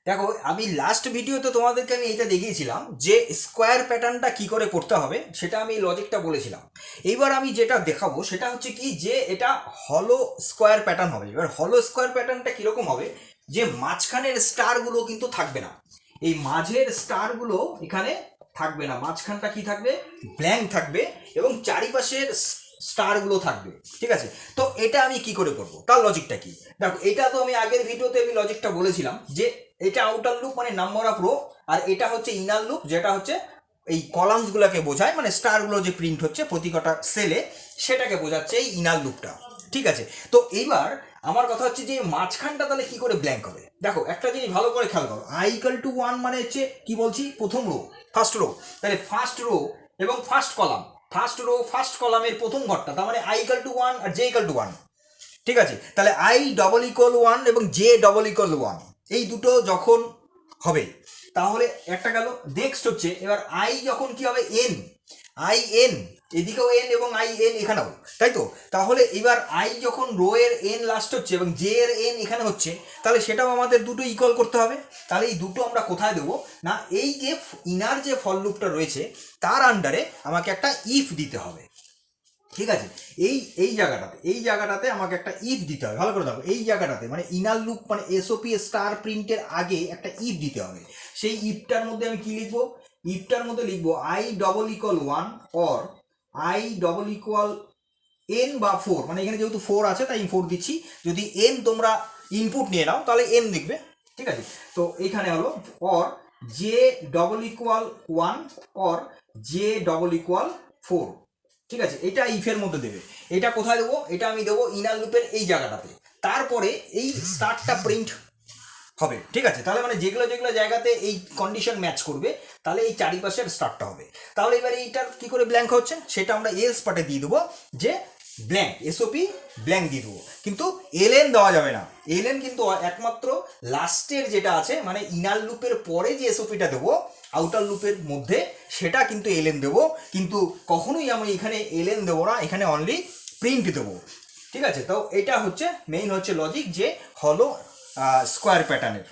দেখো, আমি লাস্ট ভিডিওতে তোমাদেরকে আমি এটা দেখিয়েছিলাম যে স্কোয়ার প্যাটার্নটা কি করে করতে হবে, সেটা আমি লজিকটা বলেছিলাম। এইবার আমি যেটা দেখাবো সেটা হচ্ছে কি, যে এটা হলো স্কোয়ার প্যাটার্ন হবে। এবার হলো স্কোয়ার প্যাটার্নটা কীরকম হবে, যে মাঝখানের স্টারগুলো কিন্তু থাকবে না, এই মাঝের স্টারগুলো এখানে থাকবে না, মাঝখানটা কি থাকবে, ব্ল্যাঙ্ক থাকবে, এবং চারিপাশের স্টারগুলো থাকবে। ঠিক আছে, তো এটা আমি কি করে করব, তার লজিকটা কি? দেখো, এটা তো আমি আগের ভিডিওতে আমি লজিকটা বলেছিলাম যে এটা আউটার লুপ মানে নাম্বার অফ রো, আর এটা হচ্ছে ইনার লুপ, যেটা হচ্ছে এই কলামসগুলোকে বোঝায়, মানে স্টারগুলো যে প্রিন্ট হচ্ছে প্রতি কটা সেলে, সেটাকে বোঝাচ্ছে এই ইনার লুপটা। ঠিক আছে, তো এইবার আমার কথা হচ্ছে যে মাঝখানটা তাহলে কি করে ব্ল্যাঙ্ক হবে। দেখো, একটা জিনিস ভালো করে খেয়াল করো, আই ইকাল টু 1 মানে হচ্ছে কি বলছি, প্রথম রো, ফার্স্ট রো। তাহলে ফার্স্ট রো এবং first column, first row first কলামের প্রথম ঘরটা, তার মানে আই ইকাল টু 1 আর জে ইকাল টু 1। ঠিক আছে, তাহলে আই ডবল ইকুয়াল 1 এবং জে ডবল ইকুয়াল 1, এই দুটো যখন হবে তাহলে একটা গেল। নেক্সট হচ্ছে এবার আই যখন কি হবে, এন, আই এন, এদিকেও এন এবং আই এন এখানেও, তাই তো? তাহলে এবার আই যখন রো এর এন লাস্ট হচ্ছে এবং জে এর এন এখানে হচ্ছে, তাহলে সেটাও আমাদের দুটো ইকুয়াল করতে হবে। তাহলে এই দুটো আমরা কোথায় দেবো না, এই যে ইনার যে ফল লুপটা রয়েছে তার আন্ডারে আমাকে একটা ইফ দিতে হবে। ঠিক আছে, এই এই জায়গাটাতে আমাকে একটা ইফ দিতে হবে। ভালো করে দেখো, এই জায়গাটাতে মানে ইনার লুপ মানে এসওপি স্টার প্রিন্টের আগে একটা ইফ দিতে হবে। সেই ইফটার মধ্যে আমি কি লিখবো, ইফটার মধ্যে লিখবো I double equal 1 or I double equal N বা 4, মানে এখানে যেহেতু 4 আছে তাই 4 দিচ্ছি। যদি এন তোমরা ইনপুট নিয়ে নাও তাহলে এন লিখবে। ঠিক আছে, তো এইখানে হলো or J double equal 1 or J double equal 4। ঠিক আছে, এটা ইফের মধ্যে দেবে। এটা কোথায় দেবো, এটা আমি দেবো ইনার লুপের এই জায়গাটাতে। তারপরে এই স্টার্টটা প্রিন্ট হবে। ঠিক আছে, তাহলে মানে যেগুলো যেগুলো জায়গাতে এই কন্ডিশন ম্যাচ করবে তাহলে এই চারিপাশের স্টার্টটা হবে। তাহলে এবার এইটার কি করে ব্ল্যাঙ্ক হচ্ছে সেটা আমরা এলস পার্টে দিয়ে দেবো, যে ব্ল্যাঙ্ক এসওপি ব্ল্যাঙ্ক দিয়ে দেবো। কিন্তু এলএন দেওয়া যাবে না, এলএন কিন্তু একমাত্র লাস্টের যেটা আছে মানে ইনার লুপের পরে যে এসওপিটা দেবো আউটার লুপের মধ্যে, সেটা কিন্তু এলএন দেবো। কিন্তু কখনোই আমি এখানে এলএন দেবো না, এখানে অনলি প্রিন্ট দেবো। ঠিক আছে, তো এটা হচ্ছে মেইন হচ্ছে লজিক যে হলো স্কোয়ার প্যাটার্নের।